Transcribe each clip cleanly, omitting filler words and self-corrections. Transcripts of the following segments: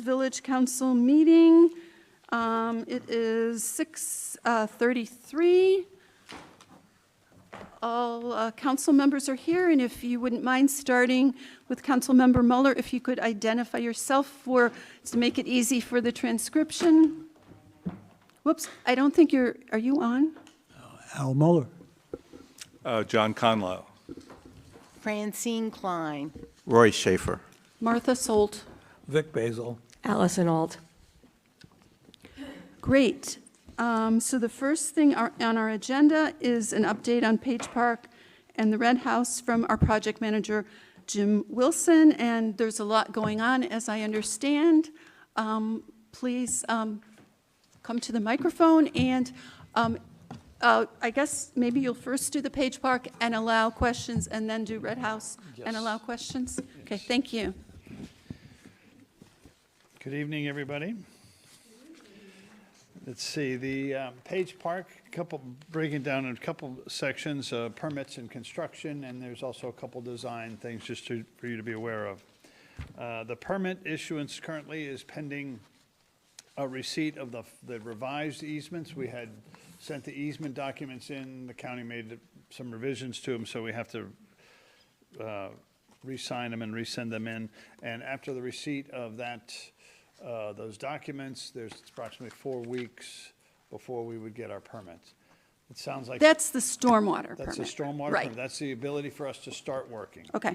Village Council meeting. It is 6:33. All council members are here, and if you wouldn't mind starting with Councilmember Muller, if you could identify yourself to make it easy for the transcription. Whoops, I don't think are you on? Al Muller. John Conlow. Francine Klein. Roy Schaefer. Martha Solt. Vic Basil. Allison Alt. Great. So the first thing on our agenda is an update on Page Park and the Red House from our project manager, Jim Wilson, and there's a lot going on, as I understand. Please come to the microphone, and I guess maybe you'll first do the Page Park and allow questions, and then do Red House and allow questions? Okay, thank you. Good evening, everybody. Let's see, the Page Park, breaking down in a couple sections, permits and construction, and there's also a couple design things just for you to be aware of. The permit issuance currently is pending a receipt of the revised easements. We had sent the easement documents in, the county made some revisions to them, so we have to re-sign them and resend them in. And after the receipt of those documents, there's approximately 4 weeks before we would get our permits. It sounds like That's the stormwater permit. that's a stormwater Right. permit. That's the ability for us to start working. Okay.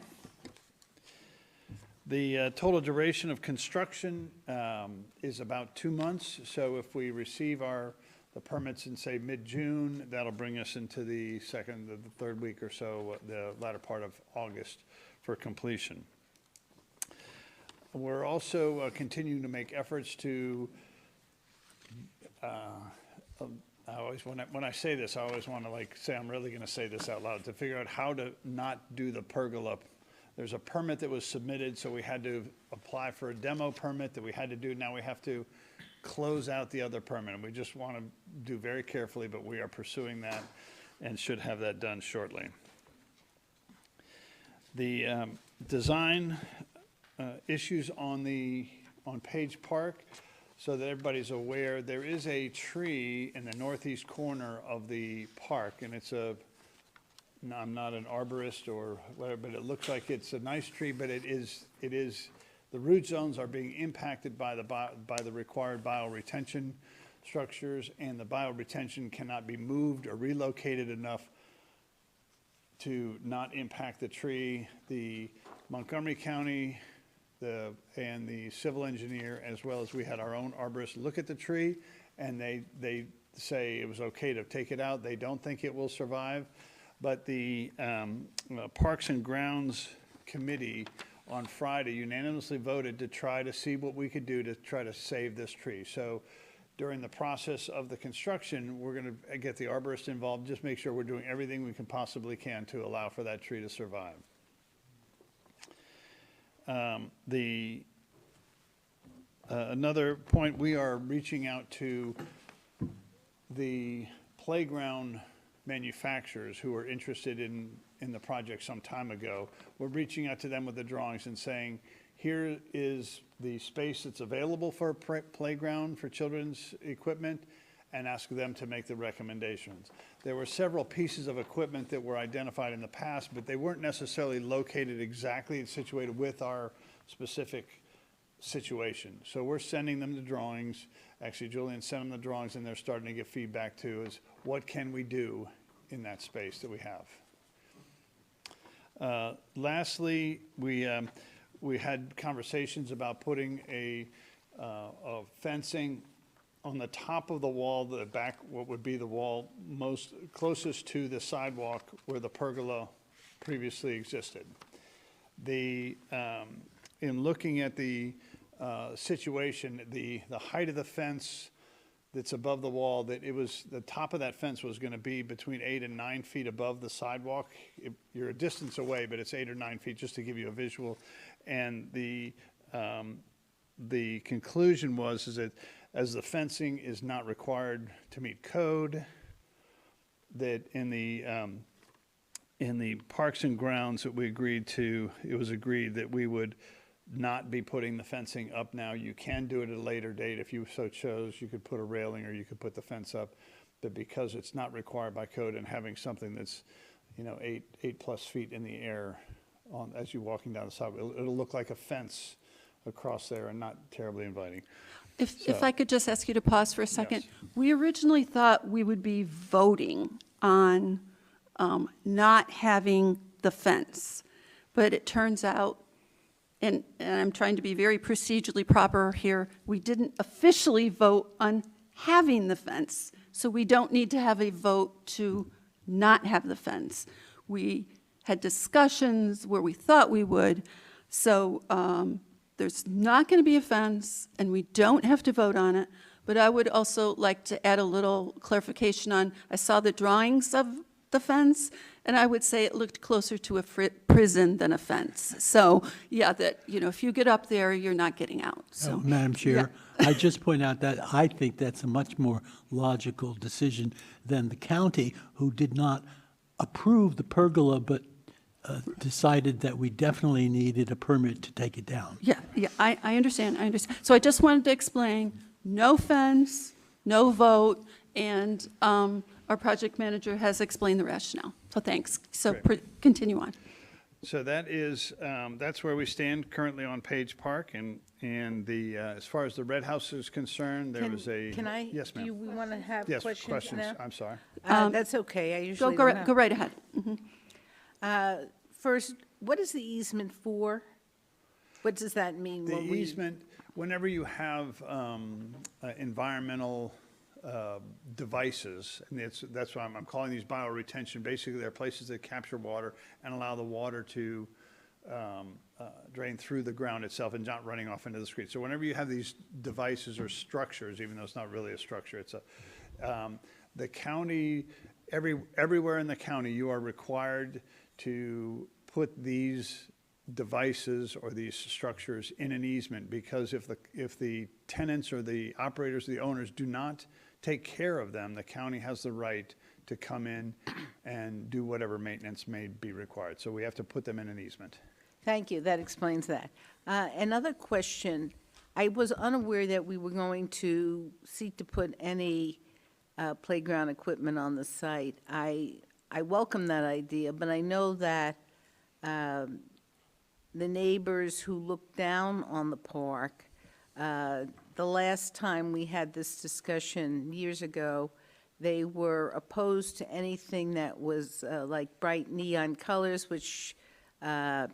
The total duration of construction is about 2 months. So if we receive the permits in, say, mid-June, that'll bring us into the third week or so, the latter part of August for completion. We're also continuing to make efforts to, when I say this, I always want to say I'm really going to say this out loud, to figure out how to not do the pergola. There's a permit that was submitted, so we had to apply for a demo permit that we had to do. Now we have to close out the other permit, and we just want to do very carefully, but we are pursuing that and should have that done shortly. The design issues on Page Park, so that everybody's aware, there is a tree in the northeast corner of the park, and I'm not an arborist or whatever, but it looks like it's a nice tree, but it is the root zones are being impacted by the required bioretention structures, and the bioretention cannot be moved or relocated enough to not impact the tree. The Montgomery County and the civil engineer, as well as we had our own arborist look at the tree, and they say it was okay to take it out. They don't think it will survive, but the Parks and Grounds Committee on Friday unanimously voted to try to see what we could do to try to save this tree. So during the process of the construction, we're going to get the arborist involved, just make sure we're doing everything we can possibly to allow for that tree to survive. Another point, we are reaching out to the playground manufacturers who were interested in the project some time ago. We're reaching out to them with the drawings and saying, here is the space that's available for a playground for children's equipment, and ask them to make the recommendations. There were several pieces of equipment that were identified in the past, but they weren't necessarily located exactly and situated with our specific situation. So we're sending them the drawings. Actually, Julian sent them the drawings, and they're starting to get feedback too, is what can we do in that space that we have. Lastly, we had conversations about putting a fencing on the top of the wall, the back, what would be the wall most closest to the sidewalk where the pergola previously existed. In looking at the situation, the height of the fence that's above the wall, the top of that fence was going to be between 8 and 9 feet above the sidewalk. You're a distance away, but it's 8 or 9 feet, just to give you a visual. And the conclusion was that as the fencing is not required to meet code, that in the Parks and Grounds that we agreed to, it was agreed that we would not be putting the fencing up now. You can do it at a later date if you so chose. You could put a railing or you could put the fence up. But because it's not required by code and having something that's, 8+ feet in the air as you're walking down the sidewalk, it'll look like a fence across there and not terribly inviting. If I could just ask you to pause for a second. Yes. We originally thought we would be voting on not having the fence, but it turns out, and I'm trying to be very procedurally proper here, we didn't officially vote on having the fence, so we don't need to have a vote to not have the fence. We had discussions where we thought we would, so there's not going to be a fence, and we don't have to vote on it, but I would also like to add a little clarification on, I saw the drawings of the fence, and I would say it looked closer to a prison than a fence. So, yeah, that, if you get up there, you're not getting out, so. Madam Chair, I just point out that I think that's a much more logical decision than the county, who did not approve the pergola, but decided that we definitely needed a permit to take it down. Yeah, I understand. So I just wanted to explain, no fence, no vote, and our project manager has explained the rationale. So thanks. So continue on. So that's where we stand currently on Page Park, and as far as the Red House is concerned, there was a. Can I? Yes, Do ma'am. we want to have Yes, questions now? I'm sorry. That's okay, I usually Go don't have. right ahead. First, what is the easement for? What does that mean? The when we- easement, whenever you have environmental devices, and that's why I'm calling these bioretention. Basically, they're places that capture water and allow the water to drain through the ground itself and not running off into the street. So whenever you have these devices or structures, even though it's not really a structure, it's the county, everywhere in the county, you are required to put these devices or these structures in an easement, because if the tenants or the operators, the owners do not take care of them, the county has the right to come in and do whatever maintenance may be required. So we have to put them in an easement. Thank you, that explains that. Another question, I was unaware that we were going to seek to put any playground equipment on the site. I welcome that idea, but I know that the neighbors who look down on the park, the last time we had this discussion years ago, they were opposed to anything that was like bright neon colors, which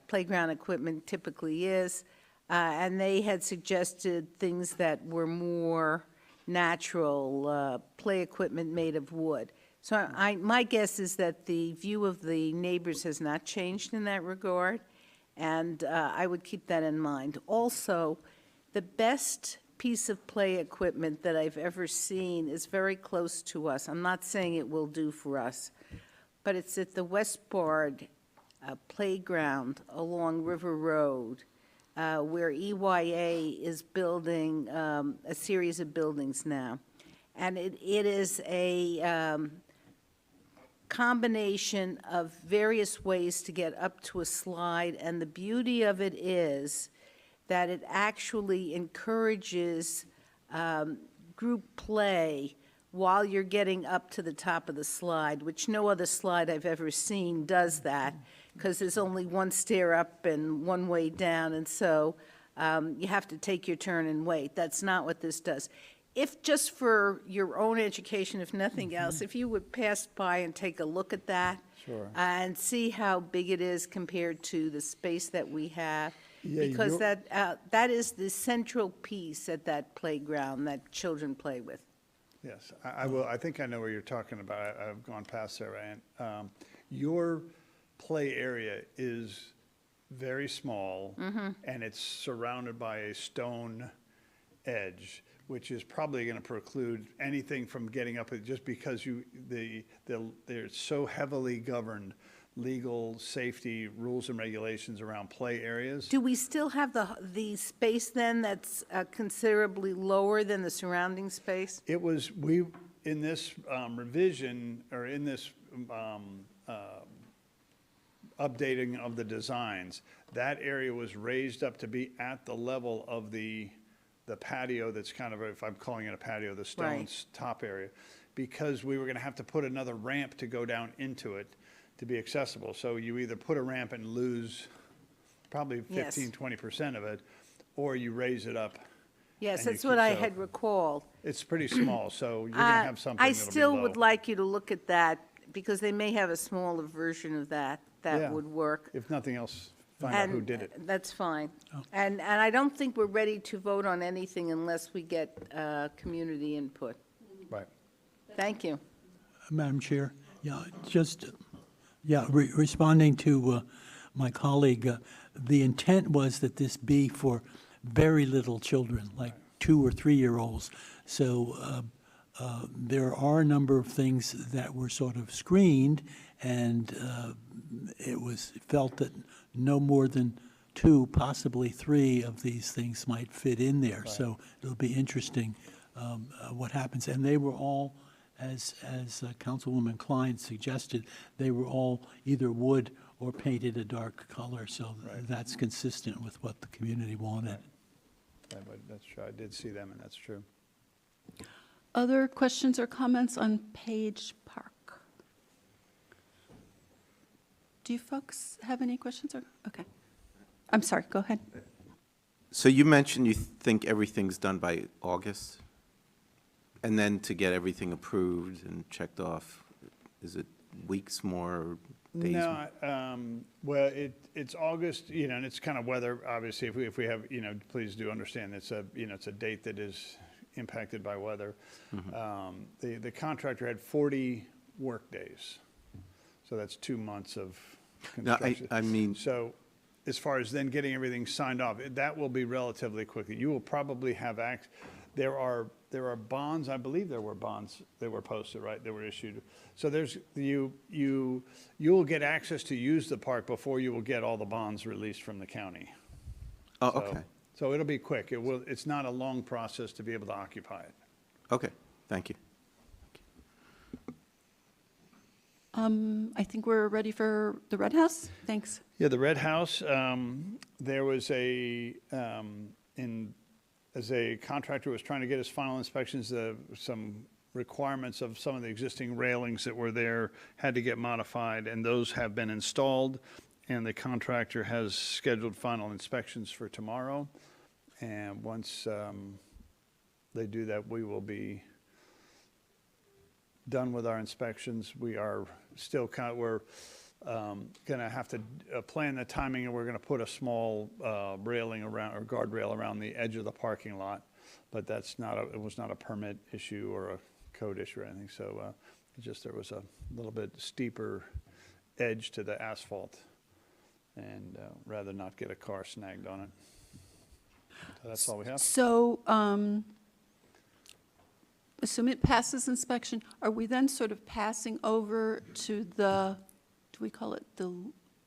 playground equipment typically is, and they had suggested things that were more natural, play equipment made of wood. So my guess is that the view of the neighbors has not changed in that regard, and I would keep that in mind. Also, the best piece of play equipment that I've ever seen is very close to us. I'm not saying it will do for us, but it's at the West Bard playground along River Road, where EYA is building a series of buildings now. And it is a combination of various ways to get up to a slide, and the beauty of it is that it actually encourages group play while you're getting up to the top of the slide, which no other slide I've ever seen does that, because there's only one stair up and one way down, and so you have to take your turn and wait. That's not what this does. If, just for your own education, if nothing else, if you would pass by and take a look at that. Sure. And see how big it is compared to the space that we have. Yeah, Because you're- that is the central piece at that playground that children play with. Yes, I will. I think I know where you're talking about. I've gone past there, Ann. Your play area is very small, and it's surrounded by a stone edge, which is probably going to preclude anything from getting up, just because they're so heavily governed, legal, safety, rules and regulations around play areas. Do we still have the space then that's considerably lower than the surrounding space? It was, in this revision, or in this updating of the designs, that area was raised up to be at the level of the patio that's kind of, if I'm calling it a patio, the stone's top area, because we were gonna have to put another ramp to go down into it to be accessible. So you either put a ramp and lose probably Yes. 15-20% of it, or you raise it up. Yes, and you that's what keep- I so had recalled. It's pretty small, so you're gonna have something I that'll be still would low. like you to look at that, because they may have a smaller version of that Yeah. that would work. If nothing else, find out who And did it. That's fine. Oh. And I don't think we're ready to vote on anything unless we get community input. Right. Thank you. Madam Chair, responding to my colleague, the intent was that this be for very little children, like 2 or 3-year-olds. So there are a number of things that were sort of screened, and it was felt that no more than 2, possibly 3 of these things might fit in there. So it'll be interesting what happens. And they were all, as Councilwoman Klein suggested, they were all either wood or painted a dark color. So that's consistent with what the community wanted. Yeah, but that's true. I did see them, and that's true. Other questions or comments on Page Park? Do you folks have any questions or, okay. I'm sorry, go ahead. So you mentioned you think everything's done by August? And then to get everything approved and checked off, is it weeks more or days? more? No, well, it's August, and it's kind of weather, obviously, if we have, please do understand, it's a date that is impacted by weather. The contractor had 40 work days, so that's 2 months of No, construction. I mean, So as far as then getting everything signed off, that will be relatively quickly. You will probably have there are bonds, I believe there were bonds that were posted, right, that were issued. So you will get access to use the park before you will get all the bonds released from the county. oh, So- okay, So it'll be quick. It's not a long process to be able to occupy it. okay, thank you. I think we're ready for the Red House. Thanks. Yeah, the Red House, there was as a contractor was trying to get his final inspections, some requirements of some of the existing railings that were there had to get modified, and those have been installed, and the contractor has scheduled final inspections for tomorrow. And once they do that, we will be done with our inspections. We are still we're going to have to plan the timing, and we're going to put a small railing around, or guardrail around the edge of the parking lot. But it was not a permit issue or a code issue or anything. So there was a little bit steeper edge to the asphalt, and rather not get a car snagged on it. So that's all we have. So, assume it passes inspection, are we then sort of passing over to do we call it the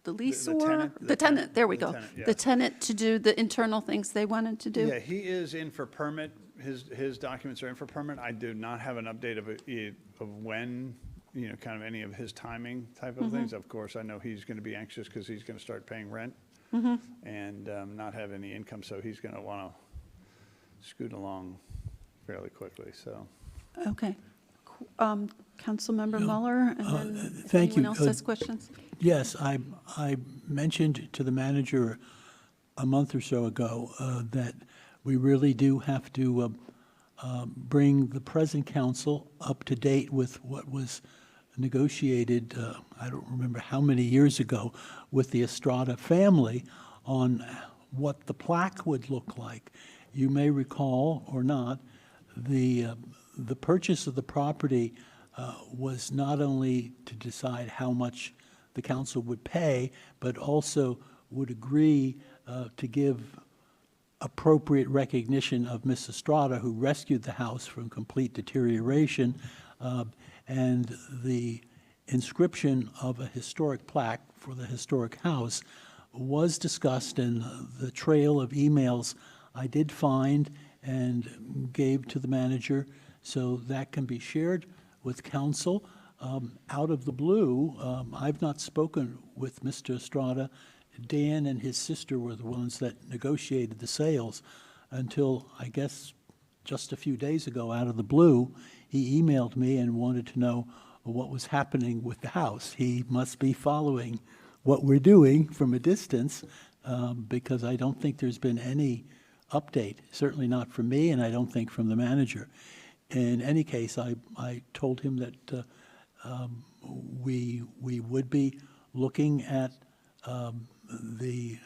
leaseor? tenant, The tenant, there we the go. tenant, yeah. The tenant to do the internal things they wanted to do? Yeah, he is in for permit. His documents are in for permit. I do not have an update of when, kind of any of his timing type of things. Of course, I know he's going to be anxious because he's going to start paying rent and not have any income, so he's going to want to scoot along fairly quickly, so. Okay. Councilmember Mueller, and then if thank you. anyone else has questions? Yes, I mentioned to the manager a month or so ago that we really do have to bring the present council up to date with what was negotiated, I don't remember how many years ago, with the Estrada family on what the plaque would look like. You may recall, or not, the purchase of the property was not only to decide how much the council would pay, but also would agree to give appropriate recognition of Miss Estrada, who rescued the house from complete deterioration, and the inscription of a historic plaque for the historic house was discussed, and the trail of emails I did find and gave to the manager, so that can be shared with council. out of the blue, I've not spoken with Mr. Estrada. Dan and his sister were the ones that negotiated the sales until, I guess, just a few days ago, out of the blue, he emailed me and wanted to know what was happening with the house. He must be following what we're doing from a distance, because I don't think there's been any update, certainly not from me, and I don't think from the manager. In any case, I told him that we would be looking at the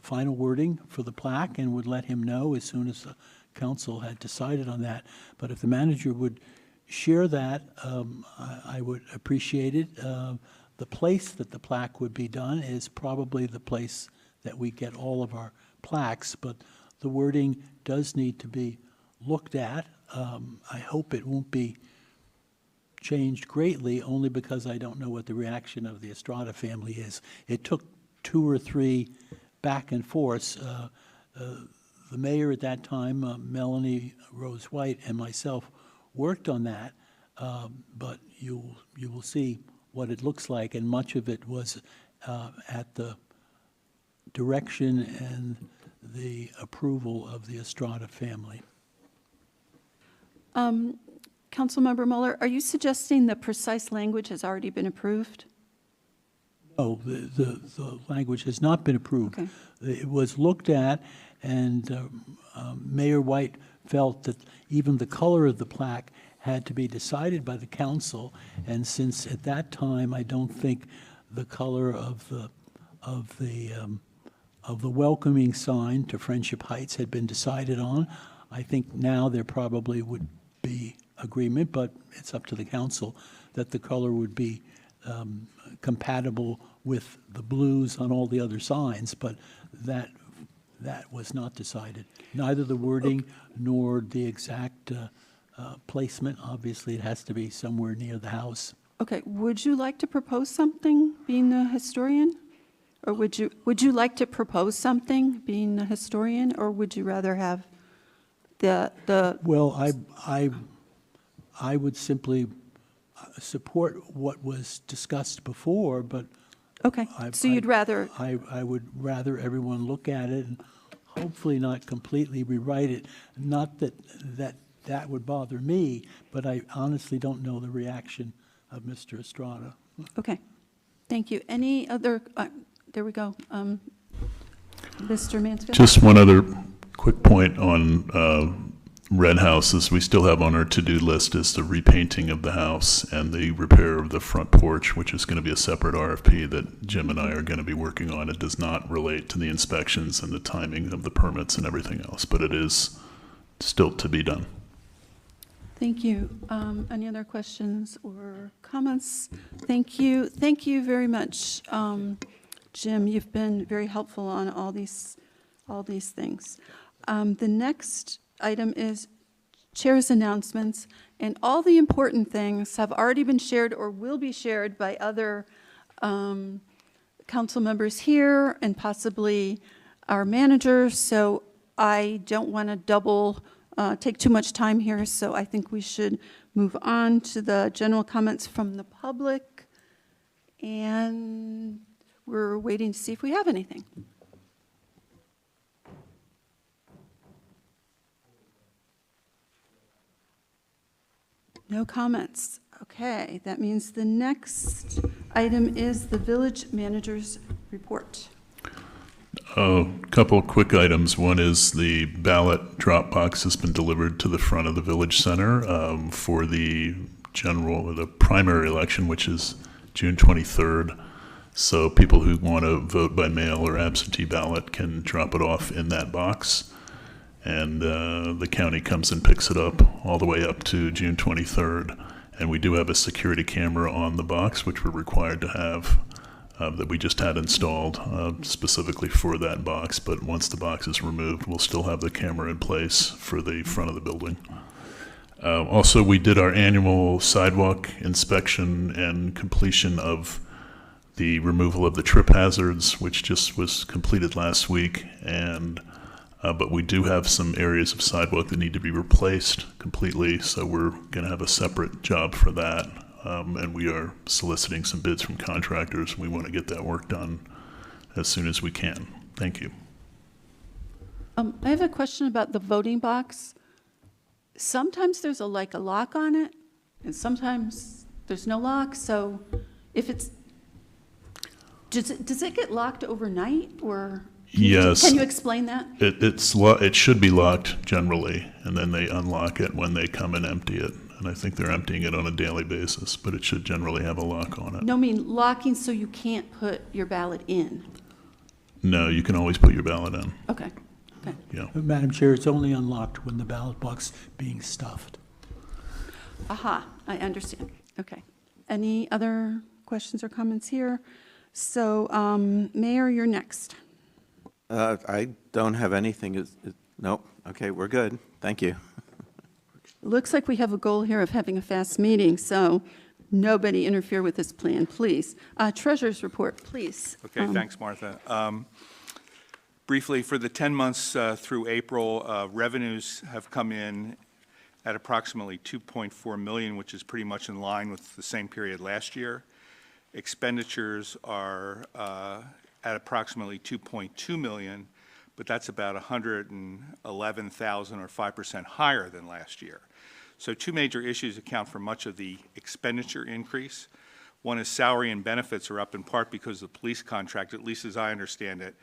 final wording for the plaque and would let him know as soon as the council had decided on that. But if the manager would share that, I would appreciate it. The place that the plaque would be done is probably the place that we get all of our plaques, but the wording does need to be looked at. I hope it won't be changed greatly, only because I don't know what the reaction of the Estrada family is. It took 2 or 3 back and forths. The mayor at that time, Melanie Rose White, and myself worked on that, but you will see what it looks like, and much of it was at the direction and the approval of the Estrada family. Councilmember Mueller, are you suggesting the precise language has already been approved? No, the language has not been approved. Okay. It was looked at, and Mayor White felt that even the color of the plaque had to be decided by the council, and since at that time I don't think the color of the welcoming sign to Friendship Heights had been decided on, I think now there probably would be agreement, but it's up to the council, that the color would be compatible with the blues on all the other signs, but that was not decided. Neither the wording nor the exact placement. Obviously, it has to be somewhere near the house. Okay, would you like to propose something, being the historian? Or would you like to propose something, being the historian, or would you rather have the Well, I would simply support what was discussed before, but okay, so you'd rather, I would rather everyone look at it and hopefully not completely rewrite it. Not that would bother me, but I honestly don't know the reaction of Mr. Estrada. okay, thank you. Any other, there we go. Mr. Mansfield? Just one other quick point on Red Houses. We still have on our to-do list is the repainting of the house and the repair of the front porch, which is going to be a separate RFP that Jim and I are going to be working on. It does not relate to the inspections and the timing of the permits and everything else, but it is still to be done. Thank you. Any other questions or comments? Thank you. Thank you very much, Jim. You've been very helpful on all these things. The next item is chair's announcements, and all the important things have already been shared or will be shared by other council members here and possibly our manager, so I don't want to take too much time here, so I think we should move on to the general comments from the public, and we're waiting to see if we have anything. No comments. Okay, that means the next item is the village manager's report. A couple of quick items. One is the ballot drop box has been delivered to the front of the village center for the primary election, which is June 23rd. So people who want to vote by mail or absentee ballot can drop it off in that box. And the county comes and picks it up all the way up to June 23rd. And we do have a security camera on the box, which we're required to have, that we just had installed specifically for that box. But once the box is removed, we'll still have the camera in place for the front of the building. Also, we did our annual sidewalk inspection and completion of the removal of the trip hazards, which just was completed last week. And but we do have some areas of sidewalk that need to be replaced completely, so we're going to have a separate job for that and we are soliciting some bids from contractors. We want to get that work done as soon as we can. Thank you. I have a question about the voting box. Sometimes there's a lock on it, and sometimes there's no lock, so if it's, does it get locked overnight, or? Yes. Can you explain that? It should be locked generally, and then they unlock it when they come and empty it. And I think they're emptying it on a daily basis, but it should generally have a lock on it. No, I mean locking so you can't put your ballot in. No, you can always put your ballot in. Okay, okay. Yeah. Madam Chair, it's only unlocked when the ballot box being stuffed. Aha, I understand. Okay. Any other questions or comments here? So, Mayor, you're next. I don't have anything. Nope. Okay, we're good. Thank you. Looks like we have a goal here of having a fast meeting, so nobody interfere with this plan, please. Treasurer's report, please. Okay, thanks, Martha. Briefly, for the 10 months through April, revenues have come in at approximately $2.4 million, which is pretty much in line with the same period last year. Expenditures are at approximately $2.2 million, but that's about $111,000 or 5% higher than last year. So two major issues account for much of the expenditure increase. One is salary and benefits are up in part because the police contract, at least as I understand it,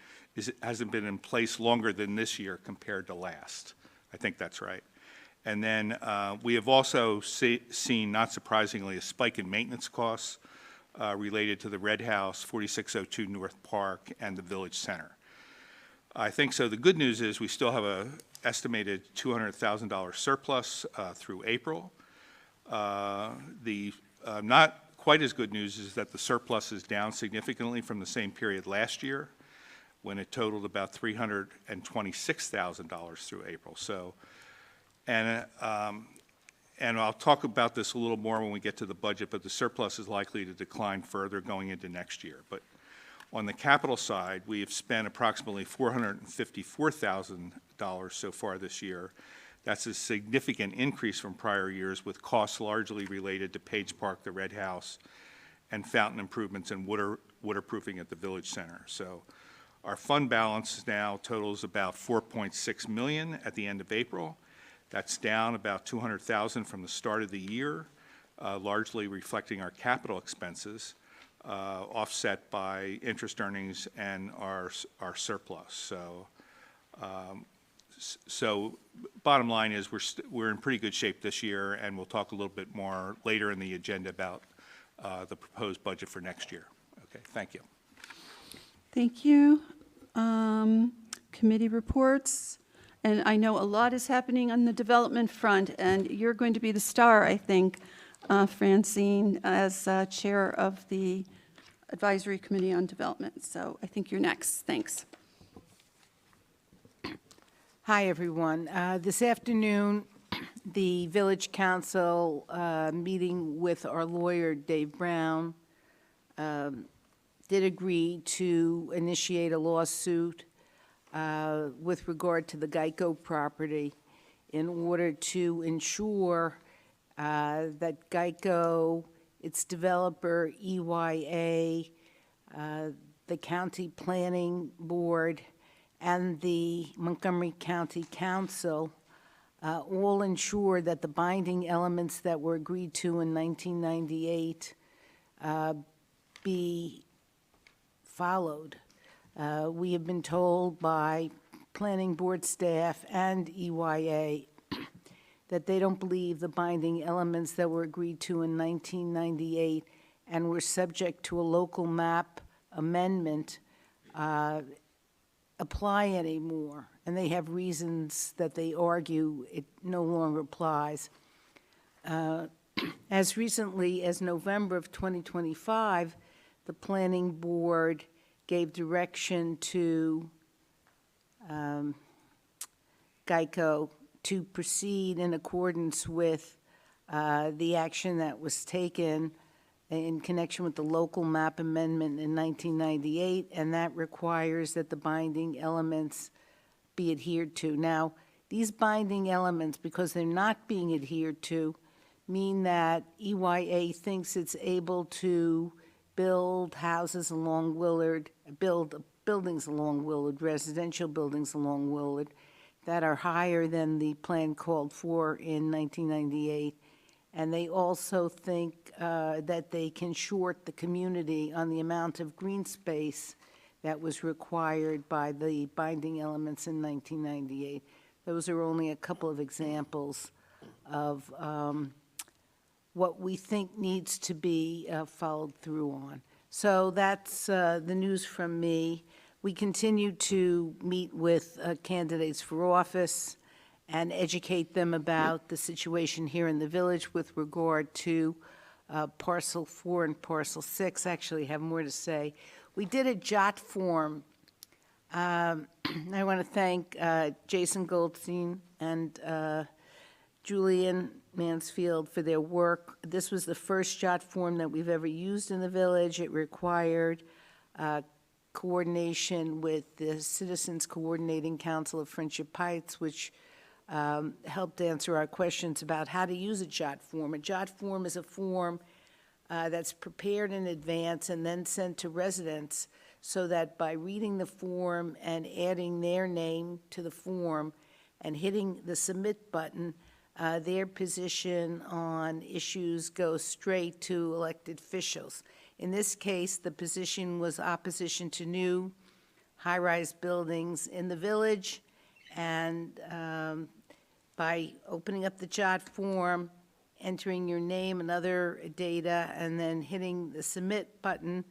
hasn't been in place longer than this year compared to last. I think that's right. And then we have also seen, not surprisingly, a spike in maintenance costs related to the Red House, 4602 North Park, and the Village Center. I think so. The good news is we still have an estimated $200,000 surplus through April. The not quite as good news is that the surplus is down significantly from the same period last year, when it totaled about $326,000 through April. So, and I'll talk about this a little more when we get to the budget, but the surplus is likely to decline further going into next year. But on the capital side, we have spent approximately $454,000 so far this year. That's a significant increase from prior years, with costs largely related to Page Park, the Red House, and fountain improvements and waterproofing at the Village Center. So our fund balance now totals about $4.6 million at the end of April. That's down about $200,000 from the start of the year, largely reflecting our capital expenses, offset by interest earnings and our surplus. So bottom line is we're in pretty good shape this year, and we'll talk a little bit more later in the agenda about the proposed budget for next year. Okay, thank you. Thank you. Committee reports. And I know a lot is happening on the development front, and you're going to be the star, I think, Francine, as chair of the Advisory Committee on Development. So I think you're next. Thanks. Hi, everyone. This afternoon, the Village Council, meeting with our lawyer, Dave Brown, did agree to initiate a lawsuit with regard to the Geico property in order to ensure that Geico, its developer, EYA, the County Planning Board, and the Montgomery County Council all ensure that the binding elements that were agreed to in 1998 be followed. We have been told by Planning Board staff and EYA that they don't believe the binding elements that were agreed to in 1998 and were subject to a local map amendment apply anymore. And they have reasons that they argue it no longer applies. As recently as November of 2025, the Planning Board gave direction to Geico to proceed in accordance with the action that was taken in connection with the local map amendment in 1998, and that requires that the binding elements be adhered to. Now, these binding elements, because they're not being adhered to, mean that EYA thinks it's able to build houses along Willard, build buildings along Willard, residential buildings along Willard, that are higher than the plan called for in 1998. And they also think that they can short the community on the amount of green space that was required by the binding elements in 1998. Those are only a couple of examples of what we think needs to be followed through on. So that's the news from me. We continue to meet with candidates for office and educate them about the situation here in the village with regard to parcel 4 and parcel 6. Actually have more to say. We did a jot form. I want to thank Jason Goldstein and Julian Mansfield for their work. This was the first jot form that we've ever used in the village. It required coordination with the Citizens Coordinating Council of Friendship Heights, which helped answer our questions about how to use a jot form. A jot form is a form that's prepared in advance and then sent to residents so that by reading the form and adding their name to the form and hitting the submit button, their position on issues goes straight to elected officials. In this case, the position was opposition to new high-rise buildings in the village, and by opening up the jot form, entering your name and other data, and then hitting the submit button,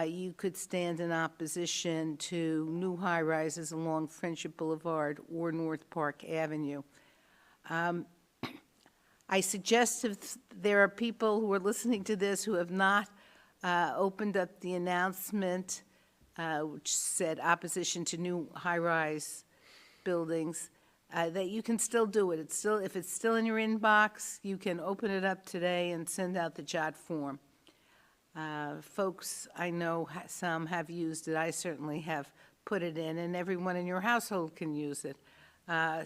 you could stand in opposition to new high-rises along Friendship Boulevard or North Park Avenue. I suggest if there are people who are listening to this who have not opened up the announcement, which said opposition to new high-rise buildings, that you can still do it. If it's still in your inbox, you can open it up today and send out the jot form. Folks, I know some have used it. I certainly have put it in, and everyone in your household can use it.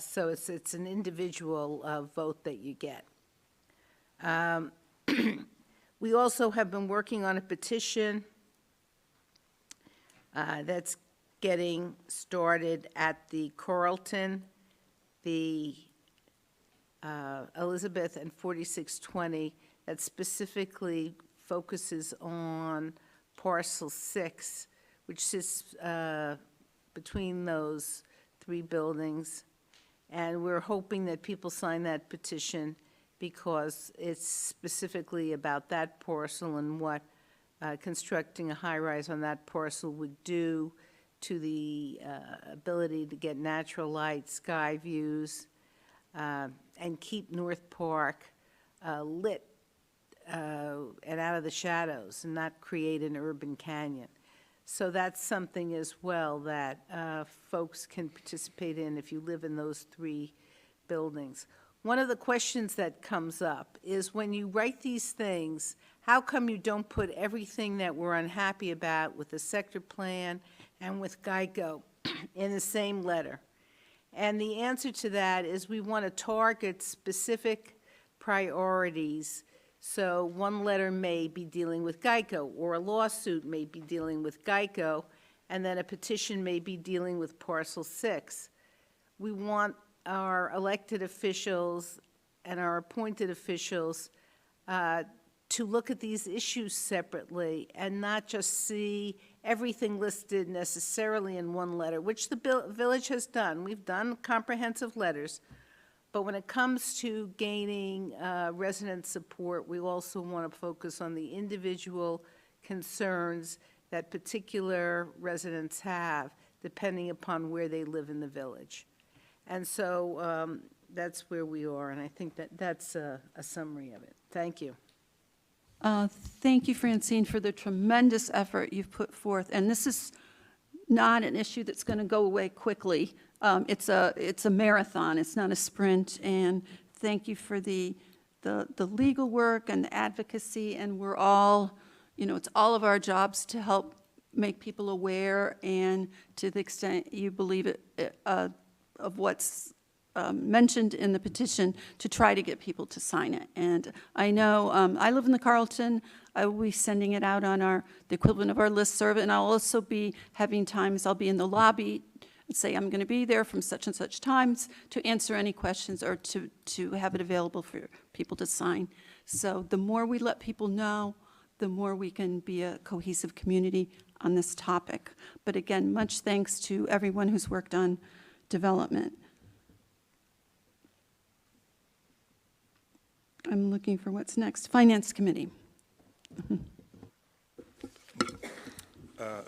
So it's an individual vote that you get. We also have been working on a petition that's getting started at the Carlton, the Elizabeth and 4620, that specifically focuses on parcel 6, which sits between those 3 buildings. And we're hoping that people sign that petition because it's specifically about that parcel and what constructing a high-rise on that parcel would do to the ability to get natural light, sky views, and keep North Park lit and out of the shadows and not create an urban canyon. So that's something as well that folks can participate in if you live in those 3 buildings. One of the questions that comes up is when you write these things, how come you don't put everything that we're unhappy about with the sector plan and with GEICO in the same letter? And the answer to that is we want to target specific priorities. So one letter may be dealing with GEICO, or a lawsuit may be dealing with GEICO, and then a petition may be dealing with parcel 6. We want our elected officials and our appointed officials to look at these issues separately and not just see everything listed necessarily in one letter, which the village has done. We've done comprehensive letters. But when it comes to gaining resident support, we also want to focus on the individual concerns that particular residents have, depending upon where they live in the village. And so that's where we are, and I think that that's a summary of it. Thank you. Thank you, Francine, for the tremendous effort you've put forth. And this is not an issue that's going to go away quickly. It's a marathon. It's not a sprint. And thank you for the legal work and the advocacy. And we're all, it's all of our jobs to help make people aware, and to the extent you believe it, of what's mentioned in the petition to try to get people to sign it. And I know, I live in the Carlton, I will be sending it out on the equivalent of our listserv, and I'll also be having times, I'll be in the lobby and say I'm going to be there from such and such times to answer any questions or to have it available for people to sign. So the more we let people know, the more we can be a cohesive community on this topic. But again, much thanks to everyone who's worked on development. I'm looking for what's next. Finance Committee.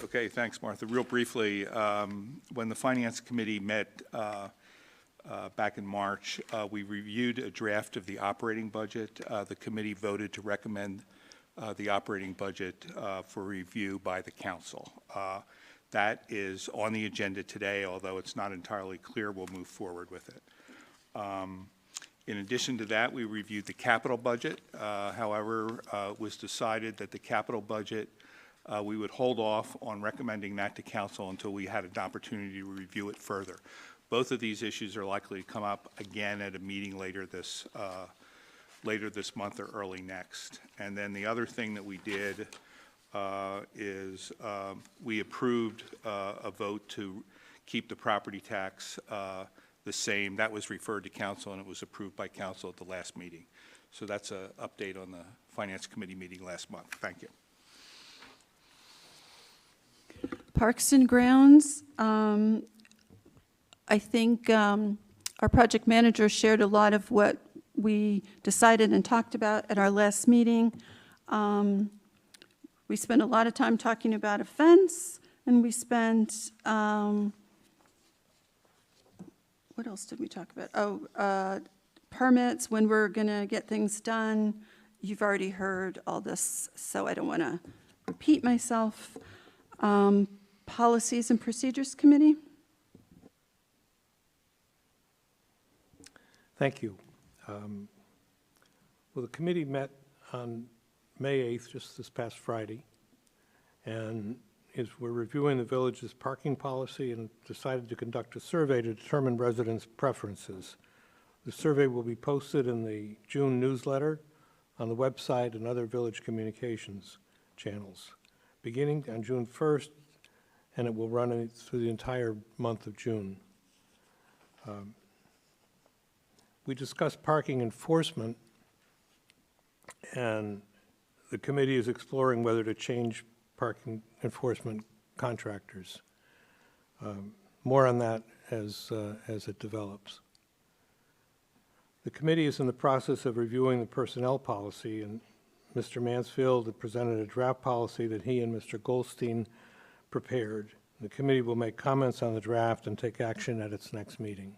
Okay, thanks, Martha. Real briefly, when the Finance Committee met back in March, we reviewed a draft of the operating budget. The committee voted to recommend the operating budget for review by the council. That is on the agenda today, although it's not entirely clear we'll move forward with it. In addition to that, we reviewed the capital budget. However, it was decided that the capital budget, we would hold off on recommending that to council until we had an opportunity to review it further. Both of these issues are likely to come up again at a meeting later this month or early next. And then the other thing that we did is we approved a vote to keep the property tax the same. That was referred to council, and it was approved by council at the last meeting. So that's an update on the Finance Committee meeting last month. Thank you. Parks and Grounds, I think our project manager shared a lot of what we decided and talked about at our last meeting. We spent a lot of time talking about a fence, and we spent, what else did we talk about? Oh, permits, when we're going to get things done. You've already heard all this, so I don't want to repeat myself. Policies and Procedures Committee. Thank you. Well, the committee met on May 8th, just this past Friday, and we're reviewing the village's parking policy and decided to conduct a survey to determine residents' preferences. The survey will be posted in the June newsletter, on the website, and other village communications channels, beginning on June 1st, and it will run through the entire month of June. We discussed parking enforcement, and the committee is exploring whether to change parking enforcement contractors. More on that as it develops. The committee is in the process of reviewing the personnel policy, and Mr. Mansfield had presented a draft policy that he and Mr. Goldstein prepared. The committee will make comments on the draft and take action at its next meeting.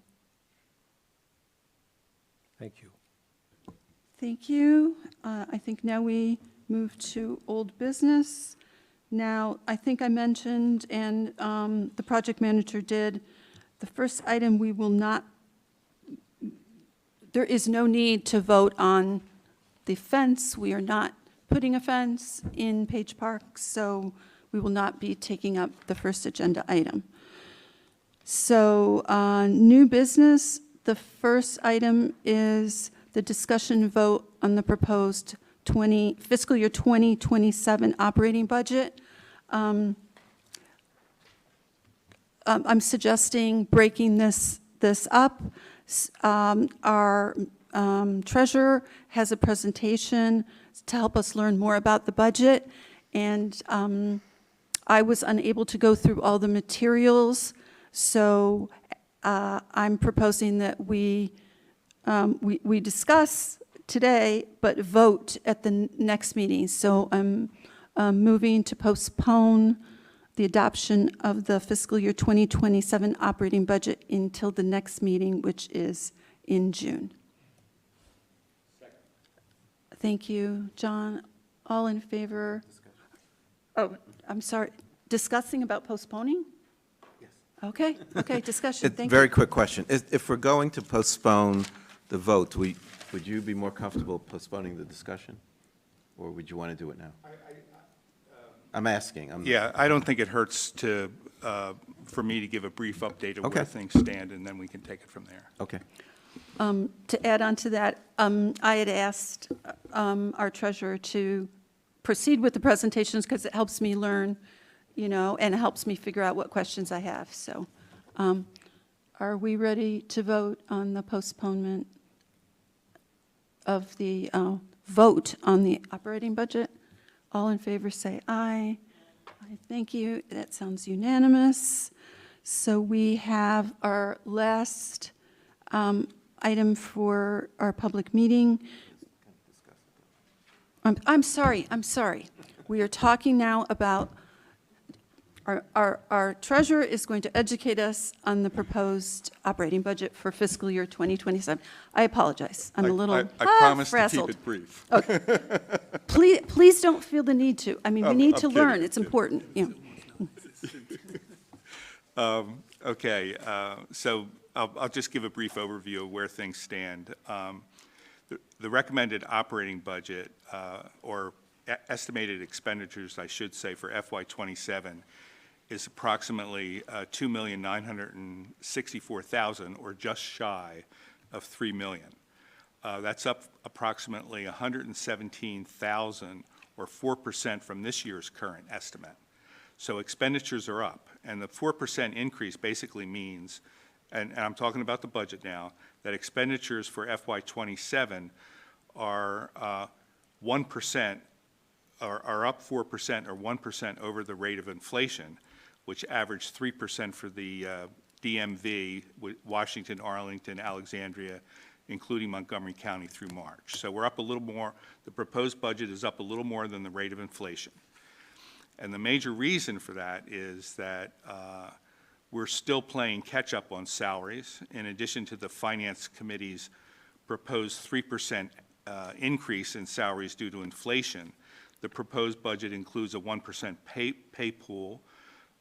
Thank you. Thank you. I think now we move to old business. Now, I think I mentioned, and the project manager did, the first item we will not, there is no need to vote on the fence. We are not putting a fence in Page Park, so we will not be taking up the first agenda item. So, new business, the first item is the discussion vote on the proposed fiscal year 2027 operating budget. I'm suggesting breaking this up. Our treasurer has a presentation to help us learn more about the budget, and I was unable to go through all the materials, so I'm proposing that we discuss today, but vote at the next meeting. So I'm moving to postpone the adoption of the fiscal year 2027 operating budget until the next meeting, which is in June. Second. Thank you, John. All in favor? Oh, I'm sorry. Discussing about postponing? Yes. Okay, discussion. Thank you. Very quick question. If we're going to postpone the vote, would you be more comfortable postponing the discussion? Or would you want to do it now? I'm asking. I'm not- Yeah, I don't think it hurts to, for me to give a brief update of Okay. where things stand, and then we can take it from there. Okay. To add on to that, I had asked our treasurer to proceed with the presentations because it helps me learn, and it helps me figure out what questions I have. So are we ready to vote on the postponement of the vote on the operating budget? All in favor, say aye. Aye, thank you. That sounds unanimous. So we have our last item for our public meeting. I'm sorry. We are talking now about, our treasurer is going to educate us on the proposed operating budget for fiscal year 2027. I apologize. I'm a little I promise to keep frazzled. it brief. Please don't feel the need to. I mean, we need I'm to kidding, learn. I'm It's kidding. important, Okay, so I'll just give a brief overview of where things stand. The recommended operating budget, or estimated expenditures, I should say, for FY '27 is approximately $2,964,000, or just shy of $3 million. That's up approximately $117,000, or 4% from this year's current estimate. So expenditures are up, and the 4% increase basically means, and I'm talking about the budget now, that expenditures for FY '27 are 1%, are up 4%, or 1% over the rate of inflation, which averaged 3% for the DMV, Washington, Arlington, Alexandria, including Montgomery County through March. So we're up a little more. The proposed budget is up a little more than the rate of inflation. And the major reason for that is that we're still playing catch-up on salaries. In addition to the Finance Committee's proposed 3% increase in salaries due to inflation, the proposed budget includes a 1% pay pool,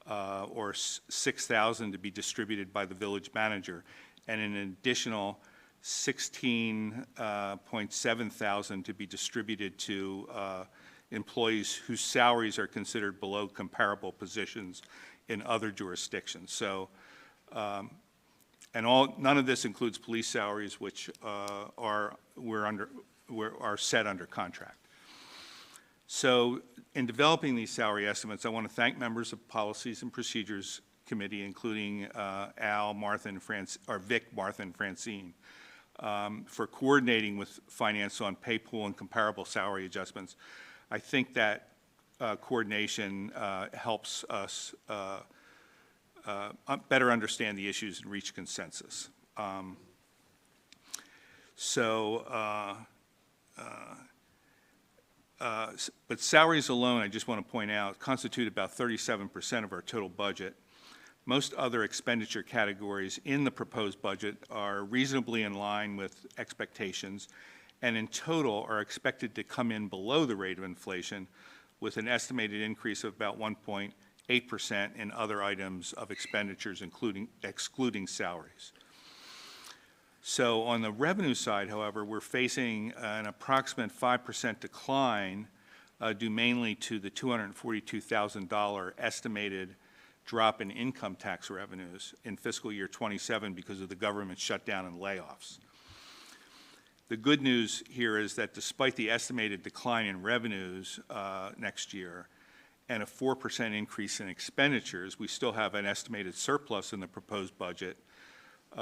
or $6,000 to be distributed by the village manager, and an additional $16.7 to be distributed to employees whose salaries are considered below comparable positions in other jurisdictions. So, none of this includes police salaries, which are set under contract. So, in developing these salary estimates, I want to thank members of Policies and Procedures Committee, including Al, Martha, and Vic, Martha, and Francine, for coordinating with Finance on pay pool and comparable salary adjustments. I think that coordination helps us better understand the issues and reach consensus. But salaries alone, I just want to point out, constitute about 37% of our total budget. Most other expenditure categories in the proposed budget are reasonably in line with expectations, and in total are expected to come in below the rate of inflation, with an estimated increase of about 1.8% in other items of expenditures, excluding salaries. So on the revenue side, however, we're facing an approximate 5% decline due mainly to the $242,000 estimated drop in income tax revenues in fiscal year '27 because of the government shutdown and layoffs. The good news here is that despite the estimated decline in revenues next year and a 4% increase in expenditures, we still have an estimated surplus in the proposed budget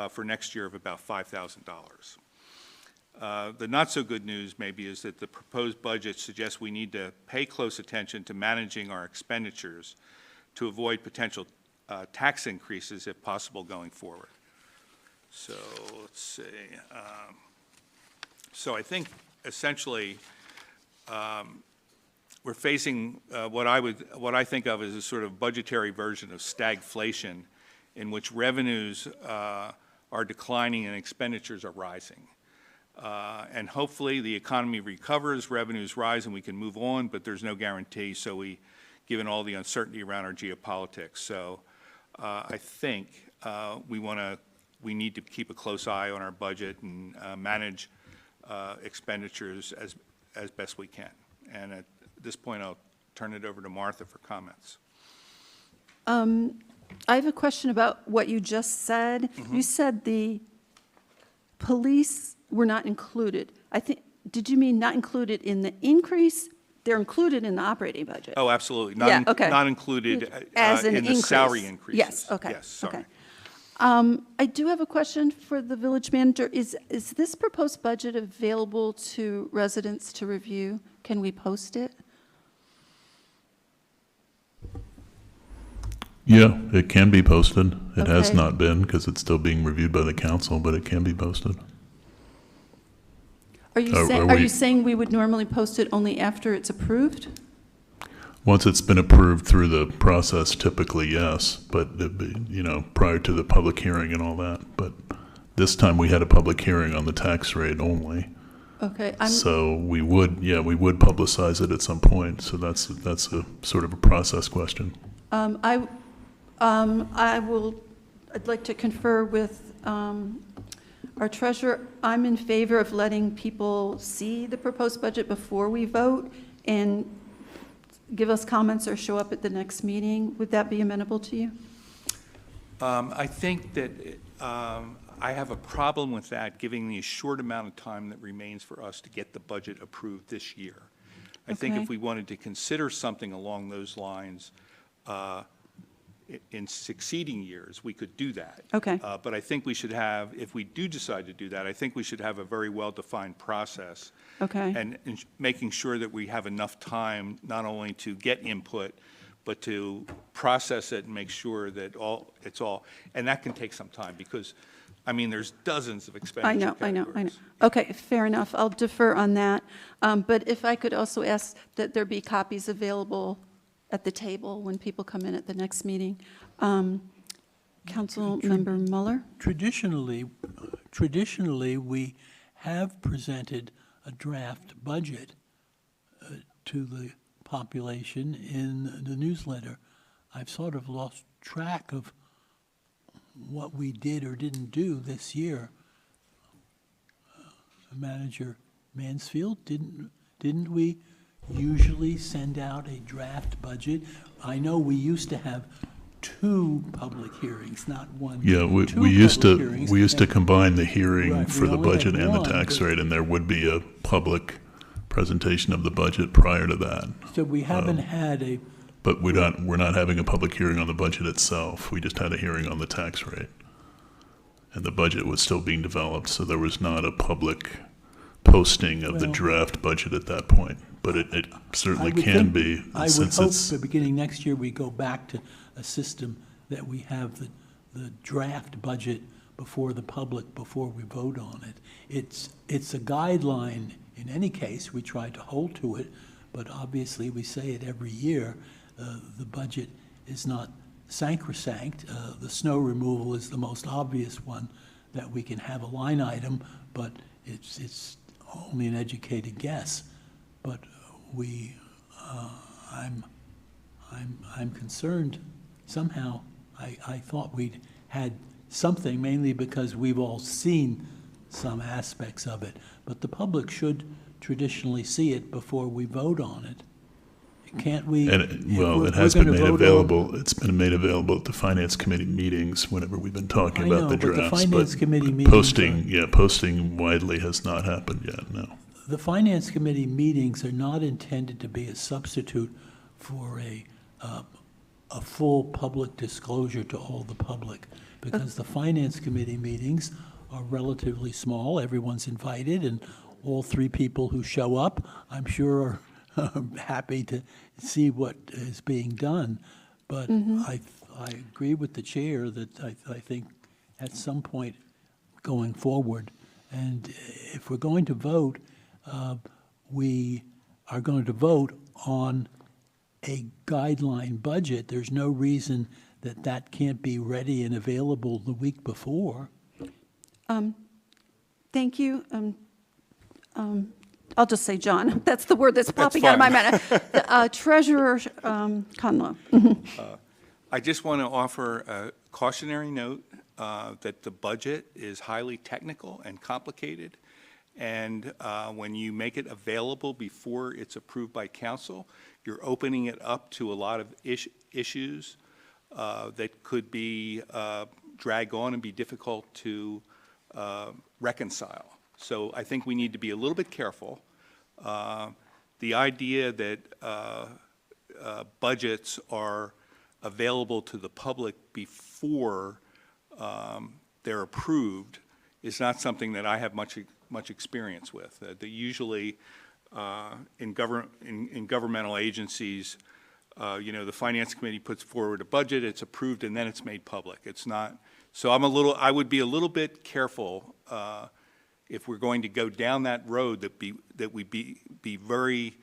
for next year of about $5,000. The not-so-good news maybe is that the proposed budget suggests we need to pay close attention to managing our expenditures to avoid potential tax increases if possible going forward. So let's see. So I think essentially we're facing what I think of as a sort of budgetary version of stagflation, in which revenues are declining and expenditures are rising. And hopefully the economy recovers, revenues rise, and we can move on, but there's no guarantee, given all the uncertainty around our geopolitics. So I think we need to keep a close eye on our budget and manage expenditures as best we can. And at this point, I'll turn it over to Martha for comments. I have a question about what you just said. You said the police were not included. Did you mean not included in the increase? They're included in the operating budget? Oh, absolutely. Yeah, okay. Not included As an in the salary increase. increases. Yes, okay. Yes, sorry. Okay. I do have a question for the village manager. Is this proposed budget available to residents to review? Can we post it? Yeah, it can be posted. It has Okay. not been because it's still being reviewed by the council, but it can be posted. Are you Are saying, we- are you saying we would normally post it only after it's approved? Once it's been approved through the process, typically, yes, but, prior to the public hearing and all that. But this time, we had a public hearing on the tax rate only. Okay, So we would publicize it at some point. So that's a sort of a process question. I'd like to confer with our treasurer. I'm in favor of letting people see the proposed budget before we vote and give us comments or show up at the next meeting. Would that be amenable to you? I think that I have a problem with that, given the short amount of time that remains for us to get the budget approved this year. I think Okay. if we wanted to consider something along those lines in succeeding years, we could do that. Okay. But I think we should have, if we do decide to do that, I think we should have a very well-defined process. Okay. And making sure that we have enough time, not only to get input, but to process it and make sure that it's all, and that can take some time, because, I mean, there's dozens of expenditure I know. categories. Okay, fair enough. I'll defer on that. But if I could also ask that there be copies available at the table when people come in at the next meeting. Councilmember Mueller? Traditionally, we have presented a draft budget to the population in the newsletter. I've sort of lost track of what we did or didn't do this year. Manager Mansfield, didn't we usually send out a draft budget? I know we used to have 2 public hearings, not one. Yeah, we 2 used public to hearings, and- combine the hearing Right, for we the only had budget and the one, tax but- rate, and there would be a public presentation of the budget prior to that. So we haven't had a, But we're not having a public hearing on the budget itself. We just had a hearing on the tax rate. And the budget was still being developed, so there was not a public posting of the Well- draft budget at that point. But it I certainly would can think- be, I would since hope it's, that beginning next year, we go back to a system that we have the draft budget before the public, before we vote on it. It's a guideline in any case. We try to hold to it, but obviously, we say it every year. The budget is not sacrosanct. The snow removal is the most obvious one that we can have a line item, but it's only an educated guess. But I'm concerned somehow. I thought we'd had something, mainly because we've all seen some aspects of it. But the public should traditionally see it before we vote on it. Can't we? and if well, we're- it has we're been gonna made vote on- available. It's been made available at the finance committee meetings whenever we've been talking I about know, the but the drafts. finance committee meetings Posting widely has not happened yet, no. The finance committee meetings are not intended to be a substitute for a full public disclosure to all the public, because the finance committee meetings are relatively small. Everyone's invited, and all 3 people who show up, I'm sure, are happy to see what is being done. But I agree with the chair that I think at some point going forward, and if we're going to vote, we are going to vote on a guideline budget. There's no reason that that can't be ready and available the week before. Thank you. I'll just say John. That's the word that's popping out of my mouth. Treasurer Conlow. I just want to offer a cautionary note that the budget is highly technical and complicated, And when you make it available before it's approved by council, you're opening it up to a lot of issues that could be drag on and be difficult to reconcile. So I think we need to be a little bit careful. The idea that budgets are available to the public before they're approved is not something that I have much experience with. That usually in governmental agencies, the finance committee puts forward a budget, it's approved, and then it's made public. It's not. So I would be a little bit careful if we're going to go down that road, that we be very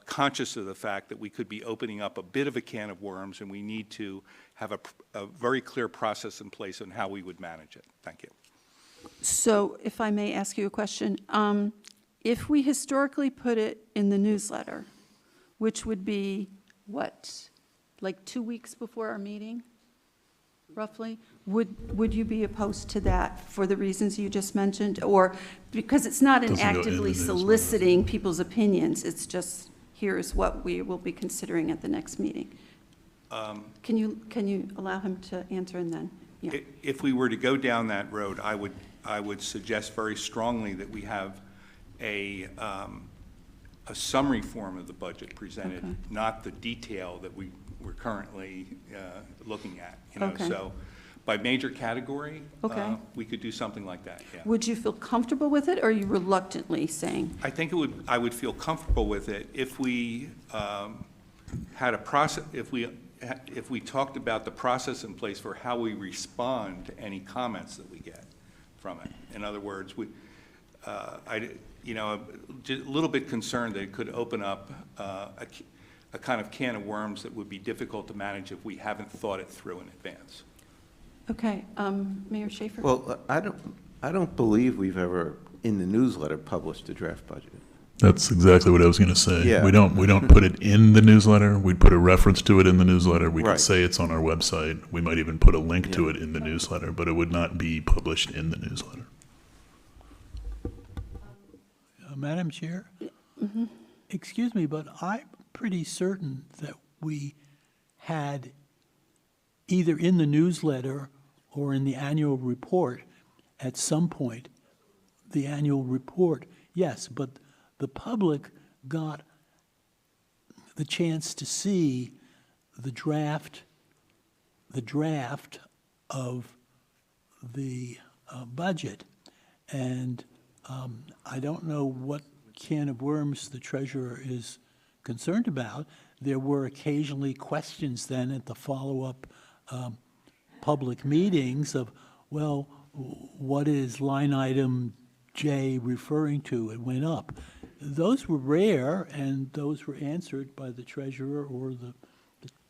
conscious of the fact that we could be opening up a bit of a can of worms, and we need to have a very clear process in place on how we would manage it. Thank you. So if I may ask you a question, if we historically put it in the newsletter, which would be what, like 2 weeks before our meeting, roughly, would you be opposed to that for the reasons you just mentioned? Or because it's not an Doesn't go in the actively newsletter. soliciting people's opinions, it's just, here's what we will be considering at the next meeting? Can you allow him to answer and then? Yeah. If we were to go down that road, I would suggest very strongly that we have a summary form of the budget presented, Okay. not the detail that we're currently looking at. Okay. So by major category, Okay. we could do something like that. Yeah. Would you feel comfortable with it, or are you reluctantly saying? I think I would feel comfortable with it if we had a process, if we talked about the process in place for how we respond to any comments that we get from it. In other words, just a little bit concerned that it could open up a kind of can of worms that would be difficult to manage if we haven't thought it through in advance. Okay, Mayor Schaefer? Well, I don't believe we've ever, in the newsletter, published a draft budget. That's exactly what I was going to say. Yeah. We don't put it in the newsletter. We'd put a reference to it in the newsletter. We could Right. say it's on our website. We might even put a link to Yeah. it in the newsletter, but it would not be published in the newsletter. Madam Chair? Excuse me, but I'm pretty certain that we had either in the newsletter or in the annual report at some point, the annual report, yes, but the public got the chance to see the draft of the budget. And I don't know what can of worms the treasurer is concerned about. There were occasionally questions then at the follow-up public meetings of, well, what is line item J referring to? It went up. Those were rare, and those were answered by the treasurer or the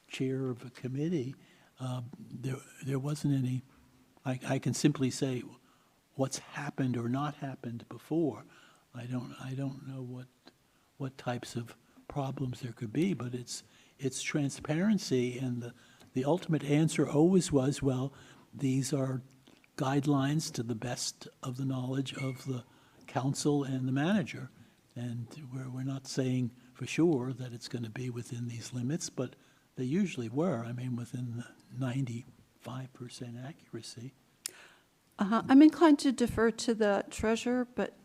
chair of a committee. There wasn't any, I can simply say what's happened or not happened before. I don't know what types of problems there could be, but it's transparency, and the ultimate answer always was, well, these are guidelines to the best of the knowledge of the council and the manager. And we're not saying for sure that it's going to be within these limits, but they usually were, within 95% accuracy. I'm inclined to defer to the treasurer, but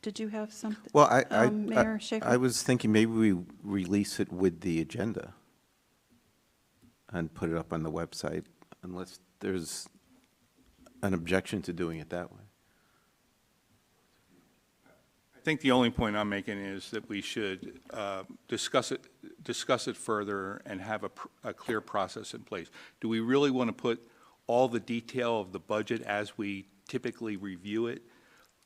did you have something? Well, Mayor Schaefer? I was thinking maybe we release it with the agenda and put it up on the website, unless there's an objection to doing it that way. I think the only point I'm making is that we should discuss it further and have a clear process in place. Do we really want to put all the detail of the budget as we typically review it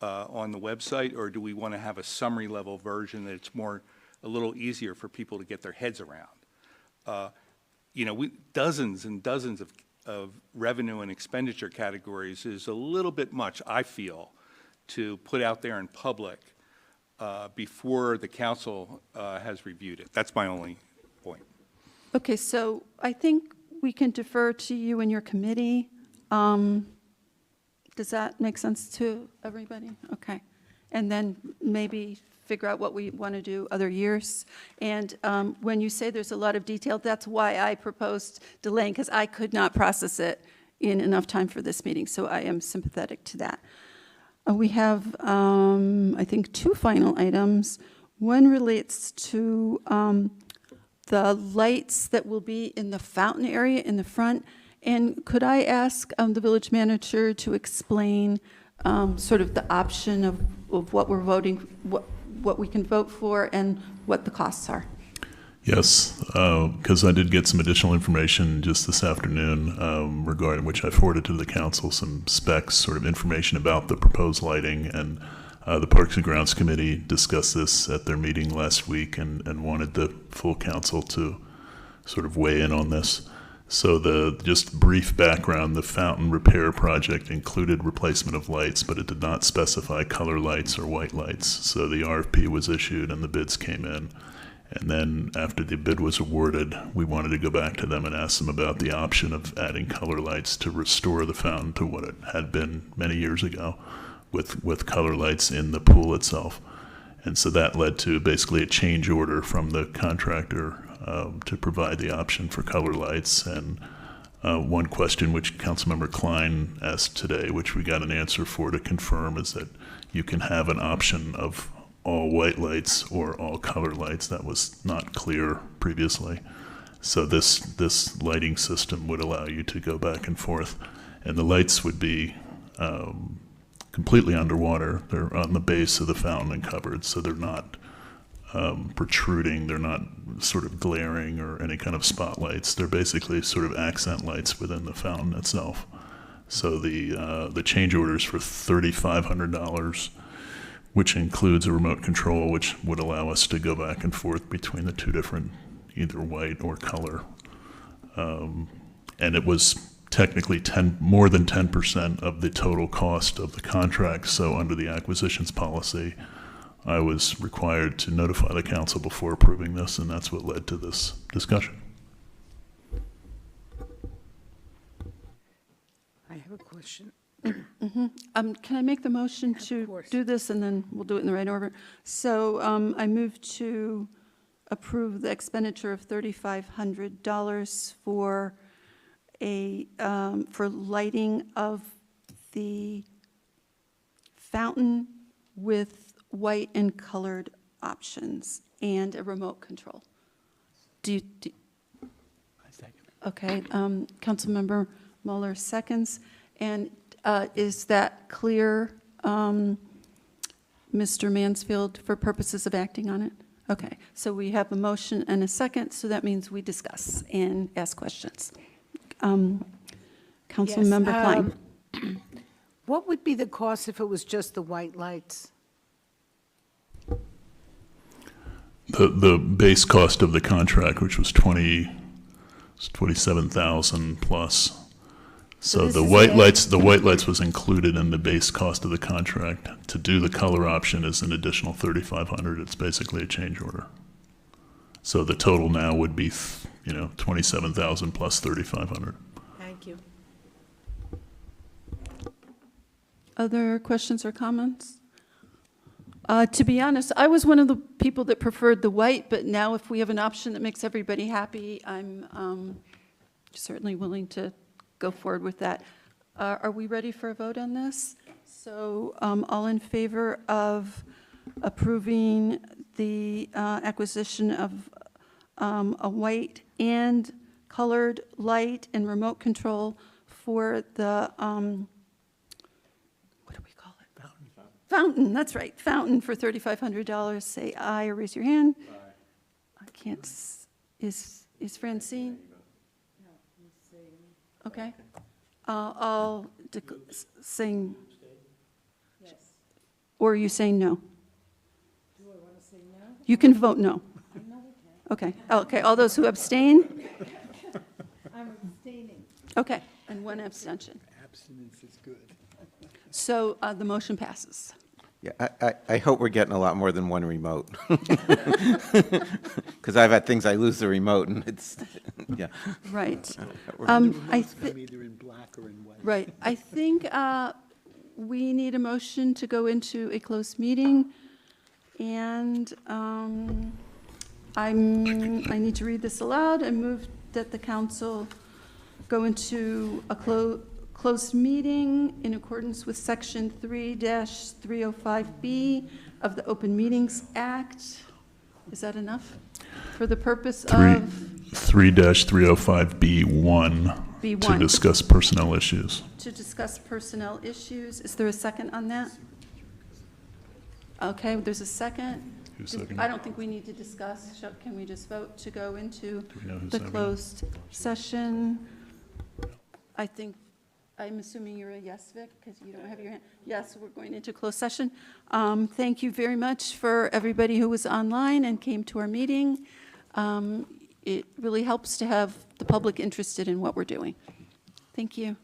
on the website, or do we want to have a summary level version that it's a little easier for people to get their heads around? Dozens and dozens of revenue and expenditure categories is a little bit much, I feel, to put out there in public before the council has reviewed it. That's my only point. Okay, so I think we can defer to you and your committee. Does that make sense to everybody? Okay. and then maybe figure out what we want to do other years. And when you say there's a lot of detail, that's why I proposed delaying, because I could not process it in enough time for this meeting, so I am sympathetic to that. We have, I think, 2 final items. One relates to the lights that will be in the fountain area in the front. And could I ask the village manager to explain sort of the option of what we're voting, what we can vote for and what the costs are? Yes, because I did get some additional information just this afternoon regarding, which I forwarded to the council, some specs, sort of information about the proposed lighting. And the Parks and Grounds Committee discussed this at their meeting last week and wanted the full council to sort of weigh in on this. So the just brief background, the fountain repair project included replacement of lights, but it did not specify color lights or white lights. So the RFP was issued and the bids came in. And then after the bid was awarded, we wanted to go back to them and ask them about the option of adding color lights to restore the fountain to what it had been many years ago with color lights in the pool itself. And so that led to basically a change order from the contractor to provide the option for color lights. And one question which Councilmember Klein asked today, which we got an answer for to confirm, is that you can have an option of all white lights or all color lights. That was not clear previously. So this lighting system would allow you to go back and forth. And the lights would be completely underwater. They're on the base of the fountain and covered, so they're not protruding, they're not sort of glaring or any kind of spotlights. They're basically sort of accent lights within the fountain itself. So the change orders for $3,500, which includes a remote control, which would allow us to go back and forth between the 2 different, either white or color. And it was technically more than 10% of the total cost of the contract. So under the acquisitions policy, I was required to notify the council before approving this, and that's what led to this discussion. I have a question. Can I make the motion to course. do this, and then we'll do it in the right order? So I move to approve the expenditure of $3,500 for for lighting of the fountain with white and colored options and a remote control. I second. Okay, Councilmember Mueller seconds. And is that clear, Mr. Mansfield, for purposes of acting on it? Okay, so we have a motion and a second, so that means we discuss and ask questions. Councilmember Klein. What would be the cost if it was just the white lights? The base cost of the contract, which was $27,000 plus. So this the is white it? lights was included in the base cost of the contract. To do the color option is an additional $3,500. It's basically a change order. So the total now would be, $27,000 plus $3,500. Thank you. Other questions or comments? To be honest, I was one of the people that preferred the white, but now if we have an option that makes everybody happy, I'm certainly willing to go forward with that. Are we ready for a vote on this? So all in favor of approving the acquisition of a white and colored light and remote control for the, what do we call it? Fountain, that's right, fountain for $3,500, say aye or raise your hand. Aye. I can't, is Francine? Okay. I'll sing. Yes. Or are you saying no? Do I want to say no? You can vote no. I know we can. Okay, all those who abstain? I'm abstaining. Okay, and one abstention. Abstinence is good. So the motion passes. Yeah, I hope we're getting a lot more than one remote. Because I've had things I lose the remote and it's, yeah. Right. Come I thi- either in black or in white. Right. I think we need a motion to go into a closed meeting, and I need to read this aloud. I move that the council go into a closed meeting in accordance with Section 3-305B of the Open Meetings Act. Is that enough? For the purpose of 3-305B1 to B1. discuss personnel issues. To discuss personnel issues. Is there a second on that? Okay, there's a second. Who seconded? I don't think we need to discuss. Can we just vote to go into we know who the seconded? closed session? I'm assuming you're a yes, Vic, because you don't have your hand. Yes, we're going into closed session. Thank you very much for everybody who was online and came to our meeting. It really helps to have the public interested in what we're doing. Thank you.